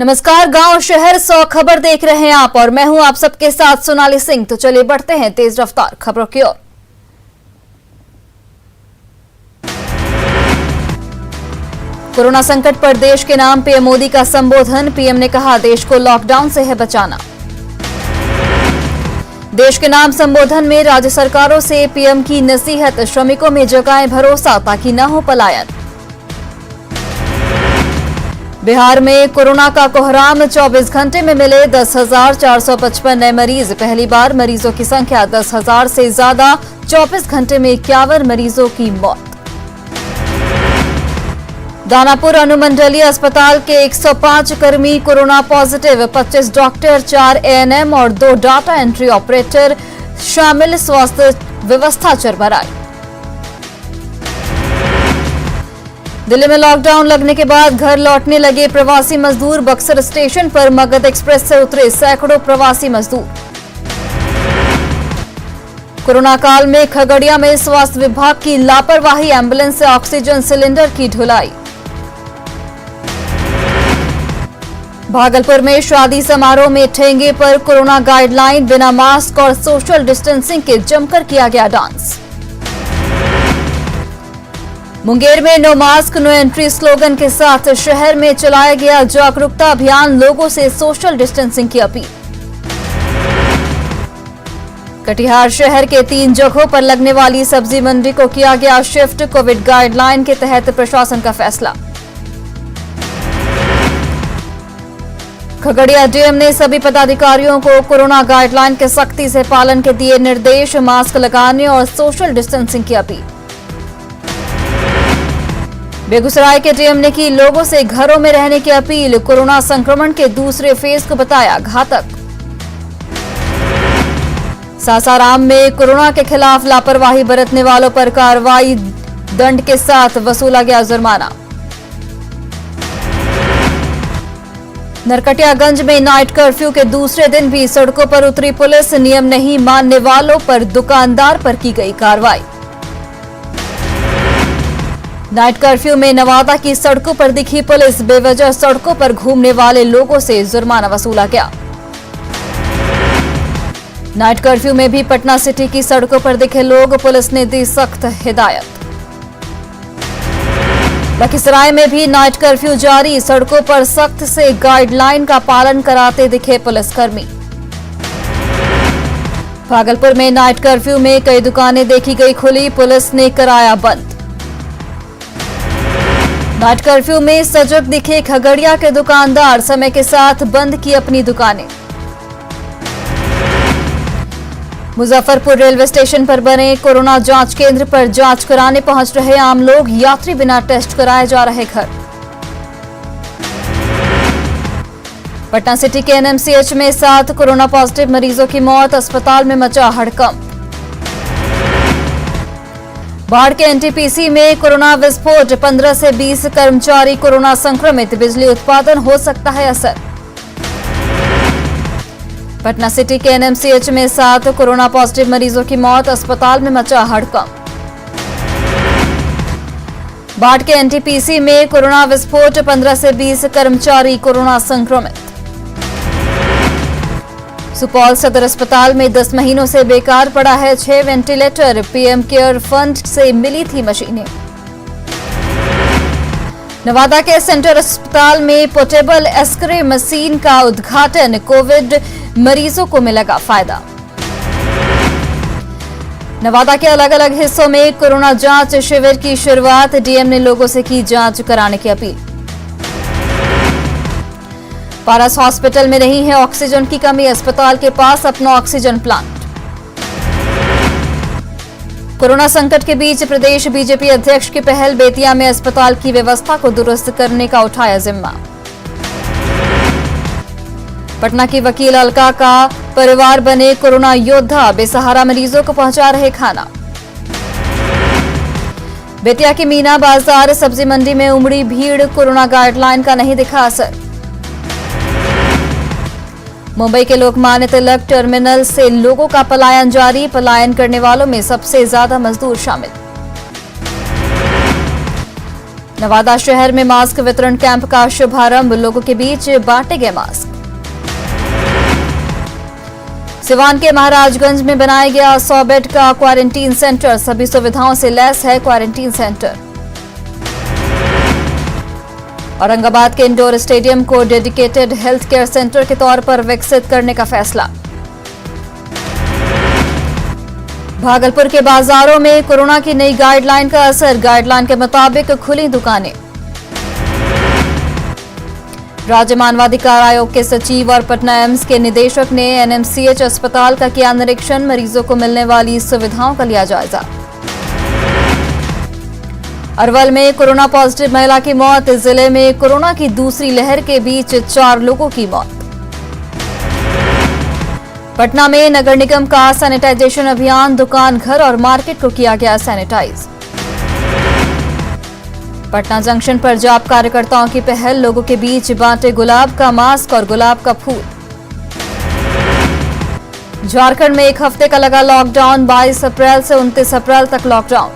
नमस्कार, गांव शहर 100 खबर देख रहे हैं आप और मैं हूं आप सबके साथ सोनाली सिंह। तो चलिए बढ़ते हैं तेज रफ्तार खबरों की ओर। कोरोना संकट पर देश के नाम पीएम मोदी का संबोधन। पीएम ने कहा, देश को लॉकडाउन से है बचाना। देश के नाम संबोधन में राज्य सरकारों से पीएम की नसीहत, श्रमिकों में जगाएं भरोसा ताकि न हो पलायन। बिहार में कोरोना का कोहराम, 24 घंटे में मिले 10,455 नए मरीज। पहली बार मरीजों की संख्या 10,000 से ज्यादा, 24 घंटे में 51 मरीजों की मौत। दानापुर अनुमंडलीय अस्पताल के 105 कर्मी कोरोना पॉजिटिव, 25 डॉक्टर, 4 एएनएम और 2 डाटा एंट्री ऑपरेटर शामिल। स्वास्थ्य व्यवस्था चरमराई। दिल्ली में लॉकडाउन लगने के बाद घर लौटने लगे प्रवासी मजदूर। बक्सर स्टेशन पर मगध एक्सप्रेस से उतरे सैकड़ों प्रवासी मजदूर। कोरोना काल में खगड़िया में स्वास्थ्य विभाग की लापरवाही, एम्बुलेंस से ऑक्सीजन सिलेंडर की ढुलाई। भागलपुर में शादी समारोह में ठेंगे पर कोरोना गाइडलाइन, बिना मास्क और सोशल डिस्टेंसिंग के जमकर किया गया डांस। मुंगेर में no mask no entry slogan के साथ शहर में चलाया गया जागरूकता अभियान, लोगों से सोशल डिस्टेंसिंग की अपील। कटिहार शहर के 3 जगहों पर लगने वाली सब्जी मंडी को किया गया शिफ्ट, कोविड गाइडलाइन के तहत प्रशासन का फैसला। खगड़िया डीएम ने सभी पदाधिकारियों को कोरोना गाइडलाइन के सख्ती से पालन के दिए निर्देश, मास्क लगाने और सोशल डिस्टेंसिंग की अपील। बेगूसराय के डीएम ने की लोगों से घरों में रहने की अपील, कोरोना संक्रमण के दूसरे फेज को बताया घातक। सासाराम में कोरोना के खिलाफ लापरवाही बरतने वालों पर कार्रवाई, दंड के साथ वसूला गया जुर्माना। नरकटियागंज में नाइट कर्फ्यू के दूसरे दिन भी सड़कों पर उतरी पुलिस, नियम नहीं मानने वालों पर दुकानदार पर की गई कार्रवाई। नाइट कर्फ्यू में नवादा की सड़कों पर दिखी पुलिस, बेवजह सड़कों पर घूमने वाले लोगों से जुर्माना वसूला गया। नाइट कर्फ्यू में भी पटना सिटी की सड़कों पर दिखे लोग, पुलिस ने दी सख्त हिदायत। लखीसराय में भी नाइट कर्फ्यू जारी, सड़कों पर सख्त से गाइडलाइन का पालन कराते दिखे पुलिसकर्मी। भागलपुर में नाइट कर्फ्यू में कई दुकानें देखी गई खुली, पुलिस ने कराया बंद। नाइट कर्फ्यू में सजग दिखे खगड़िया के दुकानदार, समय के साथ बंद की अपनी दुकानें। मुजफ्फरपुर रेलवे स्टेशन पर बने कोरोना जांच केंद्र पर जांच कराने पहुंच रहे आम लोग, यात्री बिना टेस्ट कराए जा रहे घर। पटना सिटी के एनएमसीएच में 7 कोरोना पॉजिटिव मरीजों की मौत, अस्पताल में मचा हड़कंप। बाढ़ के एनटीपीसी में कोरोना विस्फोट, 15 से 20 कर्मचारी कोरोना संक्रमित, बिजली उत्पादन हो सकता है असर। पटना सिटी के एनएमसीएच में 7 कोरोना पॉजिटिव मरीजों की मौत, अस्पताल में मचा हड़कंप। बाढ़ के एनटीपीसी में कोरोना विस्फोट, 15 से 20 कर्मचारी कोरोना संक्रमित। सुपौल सदर अस्पताल में 10 महीनों से बेकार पड़ा है 6 वेंटिलेटर, पीएम केयर फंड से मिली थी मशीनें। नवादा के सेंट्रल अस्पताल में पोर्टेबल एक्सरे मशीन का उद्घाटन, कोविड मरीजों को मिलेगा फायदा। नवादा के अलग अलग हिस्सों में कोरोना जांच शिविर की शुरुआत, डीएम ने लोगों से की जांच कराने की अपील। पारस हॉस्पिटल में नहीं है ऑक्सीजन की कमी, अस्पताल के पास अपना ऑक्सीजन प्लांट। कोरोना संकट के बीच प्रदेश बीजेपी अध्यक्ष की पहल, बेतिया में अस्पताल की व्यवस्था को दुरुस्त करने का उठाया जिम्मा। पटना की वकील अलका का परिवार बने कोरोना योद्धा, बेसहारा मरीजों को पहुंचा रहे खाना। बेतिया की मीना बाजार सब्जी मंडी में उमड़ी भीड़, कोरोना गाइडलाइन का नहीं दिखा असर। मुंबई के लोकमान्य तिलक टर्मिनल से लोगों का पलायन जारी, पलायन करने वालों में सबसे ज्यादा मजदूर शामिल। नवादा शहर में मास्क वितरण कैंप का शुभारंभ, लोगों के बीच बांटे गए मास्क। सिवान के महाराजगंज में बनाया गया 100 बेड का क्वारंटीन सेंटर, सभी सुविधाओं से लैस है क्वारंटीन सेंटर। औरंगाबाद के इंडोर स्टेडियम को डेडिकेटेड हेल्थ केयर सेंटर के तौर पर विकसित करने का फैसला। भागलपुर के बाजारों में कोरोना की नई गाइडलाइन का असर, गाइडलाइन के मुताबिक खुली दुकानें। राज्य मानवाधिकार आयोग के सचिव और पटना एम्स के निदेशक ने एनएमसीएच अस्पताल का किया निरीक्षण, मरीजों को मिलने वाली सुविधाओं का लिया जायजा। अरवल में कोरोना पॉजिटिव महिला की मौत, जिले में कोरोना की दूसरी लहर के बीच 4 लोगों की मौत। पटना में नगर निगम का सैनिटाइजेशन अभियान, दुकान, घर और मार्केट को किया गया सैनिटाइज। पटना जंक्शन पर जाप कार्यकर्ताओं की पहल, लोगों के बीच बांटे गुलाब का मास्क और गुलाब का फूल। झारखंड में 1 हफ्ते का लगा लॉकडाउन, 22 अप्रैल से 29 अप्रैल तक लॉकडाउन।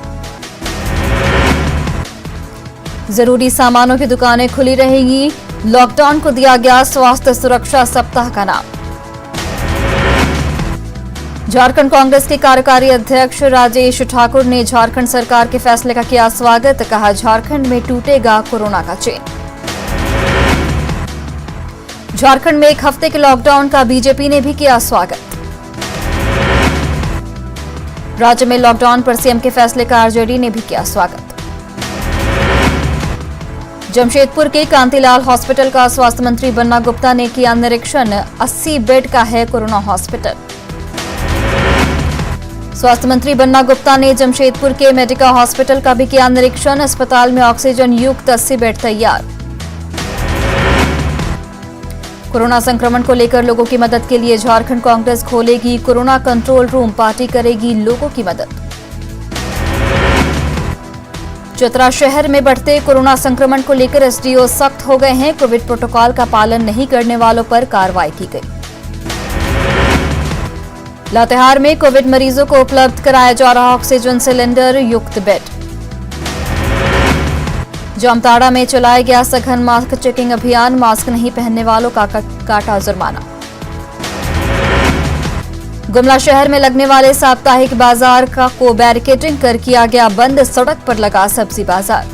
जरूरी सामानों की दुकानें खुली रहेंगी, लॉकडाउन को दिया गया स्वास्थ्य सुरक्षा सप्ताह का नाम। झारखंड कांग्रेस के कार्यकारी अध्यक्ष राजेश ठाकुर ने झारखंड सरकार के फैसले का किया स्वागत, कहा झारखंड में टूटेगा कोरोना का चेन। झारखंड में 1 हफ्ते के लॉकडाउन का बीजेपी ने भी किया स्वागत। राज्य में लॉकडाउन पर सीएम के फैसले का आरजेडी ने भी किया स्वागत। जमशेदपुर के कांतिलाल हॉस्पिटल का स्वास्थ्य मंत्री बन्ना गुप्ता ने किया निरीक्षण, 80 बेड का है कोरोना हॉस्पिटल। स्वास्थ्य मंत्री बन्ना गुप्ता ने जमशेदपुर के मेडिका हॉस्पिटल का भी किया निरीक्षण, अस्पताल में ऑक्सीजन युक्त 80 बेड तैयार। कोरोना संक्रमण को लेकर लोगों की मदद के लिए झारखंड कांग्रेस खोलेगी कोरोना कंट्रोल रूम, पार्टी करेगी लोगों की मदद। चतरा शहर में बढ़ते कोरोना संक्रमण को लेकर एसडीओ सख्त हो गए हैं, कोविड प्रोटोकॉल का पालन नहीं करने वालों पर कार्रवाई की गई। लातेहार में कोविड मरीजों को उपलब्ध कराया जा रहा ऑक्सीजन सिलेंडर युक्त बेड। जामताड़ा में चलाया गया सघन मास्क चेकिंग अभियान, मास्क नहीं पहनने वालों का काटा जुर्माना। गुमला शहर में लगने वाले साप्ताहिक बाजार को बैरिकेडिंग कर किया गया बंद, सड़क पर लगा सब्जी बाजार।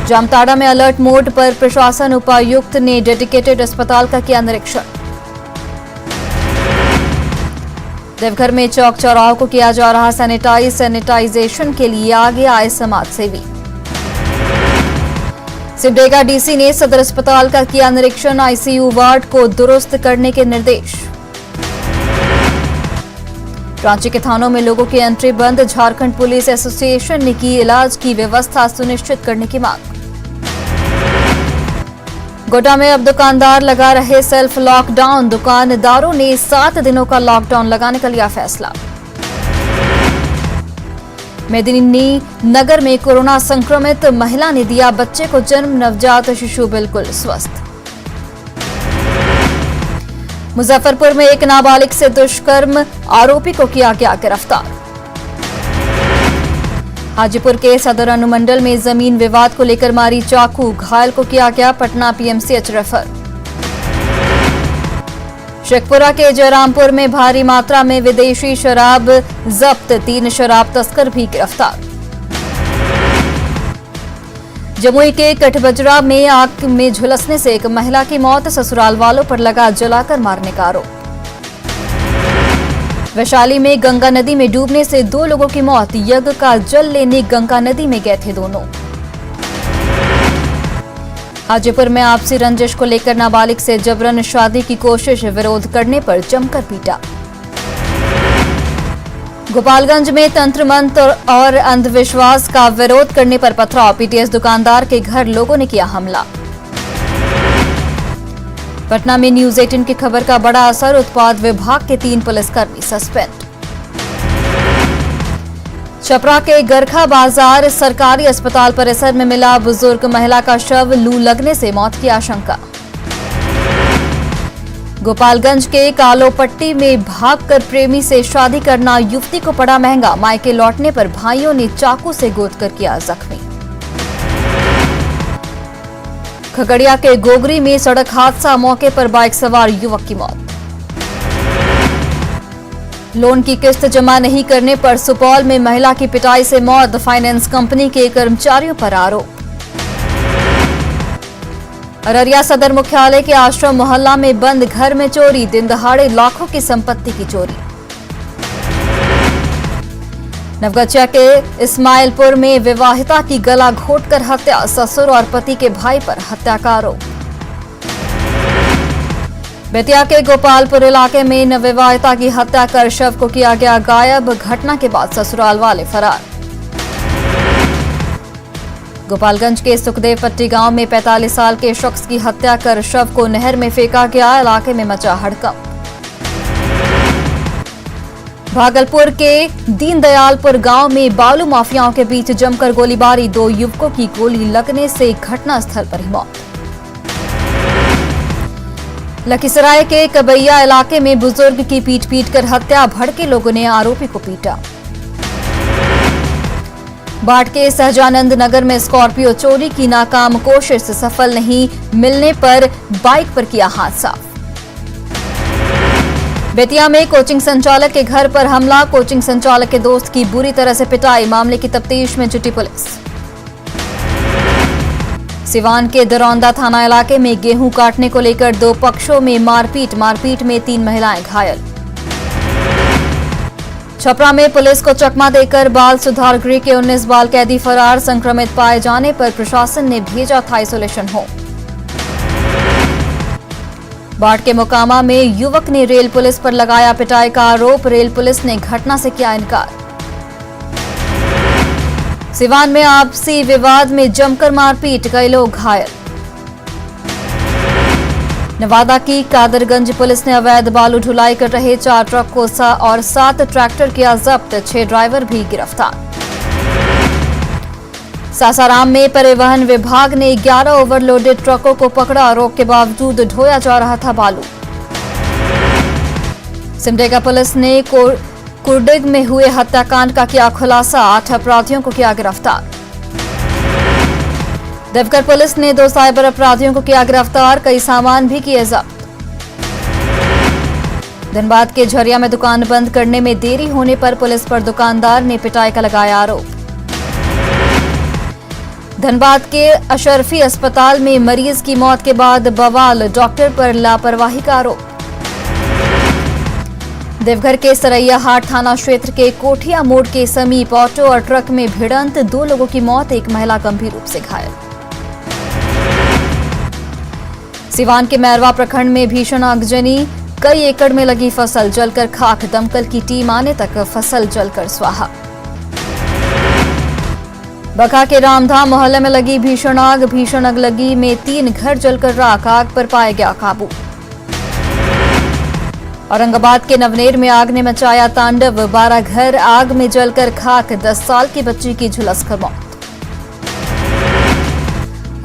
जामताड़ा में अलर्ट मोड पर प्रशासन, उपायुक्त ने डेडिकेटेड अस्पताल का किया निरीक्षण। देवघर में चौक चौराहों को किया जा रहा सैनिटाइजेशन के लिए आगे आए समाज सेवी। सिमडेगा डीसी ने सदर अस्पताल का किया निरीक्षण, आईसीयू वार्ड को दुरुस्त करने के निर्देश। रांची के थानों में लोगों की एंट्री बंद, झारखंड पुलिस एसोसिएशन ने की इलाज की व्यवस्था सुनिश्चित करने की मांग। गोड्डा में अब दुकानदार लगा रहे सेल्फ लॉकडाउन, दुकानदारों ने 7 दिनों का लॉकडाउन लगाने का लिया फैसला। मेदिनी नगर में कोरोना संक्रमित महिला ने दिया बच्चे को जन्म, नवजात शिशु बिल्कुल स्वस्थ। मुजफ्फरपुर में एक नाबालिग से दुष्कर्म, आरोपी को किया गया गिरफ्तार। हाजीपुर के सदर अनुमंडल में जमीन विवाद को लेकर मारी चाकू, घायल को किया गया पटना पीएमसीएच रेफर। शेखपुरा के जयरामपुर में भारी मात्रा में विदेशी शराब जब्त, 3 शराब तस्कर भी गिरफ्तार। जमुई के कठबजरा में आग में झुलसने से एक महिला की मौत, ससुराल वालों पर लगा जलाकर मारने का आरोप। वैशाली में गंगा नदी में डूबने से 2 लोगों की मौत, यज्ञ का जल लेने गंगा नदी में गए थे दोनों। हाजीपुर में आपसी रंजिश को लेकर नाबालिग से जबरन शादी की कोशिश, विरोध करने पर जमकर पीटा। गोपालगंज में तंत्र मंत्र और अंधविश्वास का विरोध करने पर पथराव, पीटीएस दुकानदार के घर लोगों ने किया हमला। पटना में न्यूज 18 की खबर का बड़ा असर, उत्पाद विभाग के 3 पुलिसकर्मी सस्पेंड। छपरा के गरखा बाजार सरकारी अस्पताल परिसर में मिला बुजुर्ग महिला का शव, लू लगने से मौत की आशंका। गोपालगंज के कालोपट्टी में भागकर प्रेमी से शादी करना युवती को पड़ा महंगा, मायके लौटने पर भाइयों ने चाकू से गोदकर किया जख्मी। खगड़िया के गोगरी में सड़क हादसा, मौके पर बाइक सवार युवक की मौत। लोन की किस्त जमा नहीं करने पर सुपौल में महिला की पिटाई से मौत, फाइनेंस कंपनी के कर्मचारियों पर आरोप। अररिया सदर मुख्यालय के आश्रम मोहल्ला में बंद घर में चोरी, दिन दहाड़े लाखों की संपत्ति की चोरी। नवगछिया के इस्माइलपुर में विवाहिता की गला घोंटकर हत्या, ससुर और पति के भाई पर हत्या का आरोप। बेतिया के गोपालपुर इलाके में नवविवाहिता की हत्या कर शव को किया गया गायब, घटना के बाद ससुराल वाले फरार। गोपालगंज के सुखदेव पट्टी गांव में 45 साल के शख्स की हत्या कर शव को नहर में फेंका गया, इलाके में मचा हड़कंप। भागलपुर के दीनदयालपुर गांव में बालू माफियाओं के बीच जमकर गोलीबारी, 2 युवकों की गोली लगने से घटनास्थल पर ही मौत। लखीसराय के कबैया इलाके में बुजुर्ग की पीट कर हत्या, भड़के लोगों ने आरोपी को पीटा। बाट के सहजानंद नगर में स्कॉर्पियो चोरी की नाकाम कोशिश, सफल नहीं मिलने पर बाइक पर किया हादसा। बेतिया में कोचिंग संचालक के घर पर हमला, कोचिंग संचालक के दोस्त की बुरी तरह से पिटाई, मामले की तफ्तीश में जुटी पुलिस। सिवान के दरौंदा थाना इलाके में गेहूं काटने को लेकर 2 पक्षों में मारपीट में 3 महिलाएं घायल। छपरा में पुलिस को चकमा देकर बाल सुधार गृह के 19 बाल कैदी फरार, संक्रमित पाए जाने पर प्रशासन ने भेजा था आइसोलेशन होम। बाट के मोकामा में युवक ने रेल पुलिस पर लगाया पिटाई का आरोप, रेल पुलिस ने घटना से किया इनकार। सिवान में आपसी विवाद में जमकर मारपीट, कई लोग घायल। नवादा की कादरगंज पुलिस ने अवैध बालू ढुलाई कर रहे 4 ट्रक को और 7 ट्रैक्टर किया जब्त, 6 ड्राइवर भी गिरफ्तार। सासाराम में परिवहन विभाग ने 11 ओवरलोडेड ट्रकों को पकड़ा, रोक के बावजूद ढोया जा रहा था बालू। सिमडेगा पुलिस ने कुर्डिग में हुए हत्याकांड का किया खुलासा, 8 अपराधियों को किया गिरफ्तार। देवघर पुलिस ने 2 साइबर अपराधियों को किया गिरफ्तार, कई सामान भी किए जब्त। धनबाद के झरिया में दुकान बंद करने में देरी होने पर पुलिस पर दुकानदार ने पिटाई का लगाया आरोप। धनबाद के अशरफी अस्पताल में मरीज की मौत के बाद बवाल, डॉक्टर पर लापरवाही का आरोप। देवघर के सरैया हाट थाना क्षेत्र के कोठिया मोड़ के समीप ऑटो और ट्रक में भिड़ंत, 2 लोगों की मौत, 1 महिला गंभीर रूप से घायल। सिवान के मैरवा प्रखंड में भीषण आगजनी, कई एकड़ में लगी फसल जलकर खाक, दमकल की टीम आने तक फसल जलकर स्वाहा। बका के रामधाम मोहल्ले में लगी भीषण आग लगी में 3 घर जलकर राख, आग पर पाया गया काबू। औरंगाबाद के नवनेर में आग ने मचाया तांडव, 12 घर आग में जलकर खाक, 10 साल की बच्ची की झुलसकर मौत।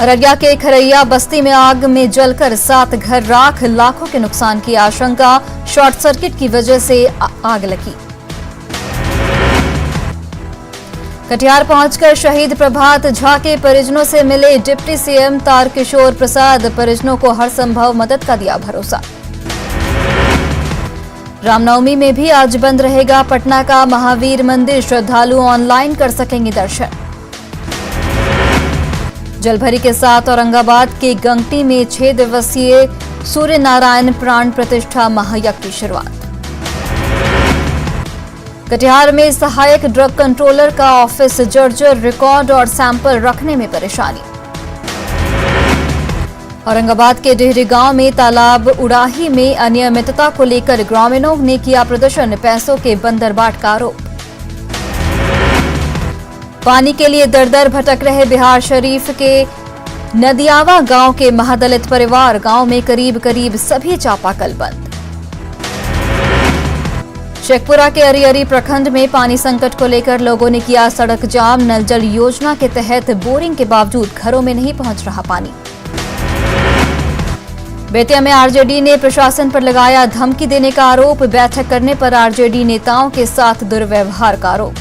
अररिया के खरैया बस्ती में आग में जलकर 7 घर राख, लाखों के नुकसान की आशंका, शॉर्ट सर्किट की वजह से आग लगी। कटिहार पहुंचकर शहीद प्रभात झा के परिजनों से मिले डिप्टी सीएम तारकिशोर प्रसाद, परिजनों को हर संभव मदद का दिया भरोसा। रामनवमी में भी आज बंद रहेगा पटना का महावीर मंदिर, श्रद्धालु ऑनलाइन कर सकेंगे दर्शन। जलभरी के साथ औरंगाबाद के गंगटी में 6 दिवसीय सूर्य नारायण प्राण प्रतिष्ठा महायज्ञ की शुरुआत। कटिहार में सहायक ड्रग कंट्रोलर का ऑफिस जर्जर, रिकॉर्ड और सैंपल रखने में परेशानी। औरंगाबाद के डेहरी गांव में तालाब उड़ाही में अनियमितता को लेकर ग्रामीणों ने किया प्रदर्शन, पैसों के बंदरबाट का आरोप। पानी के लिए दर-दर भटक रहे बिहार शरीफ के नदियावा गांव के महादलित परिवार, गांव में करीब सभी चापाकल बंद। शेखपुरा के अरियरी प्रखंड में पानी संकट को लेकर लोगों ने किया सड़क जाम, नल जल योजना के तहत बोरिंग के बावजूद घरों में नहीं पहुंच रहा पानी। बेतिया में आरजेडी ने प्रशासन पर लगाया धमकी देने का आरोप, बैठक करने पर आरजेडी नेताओं के साथ दुर्व्यवहार का आरोप।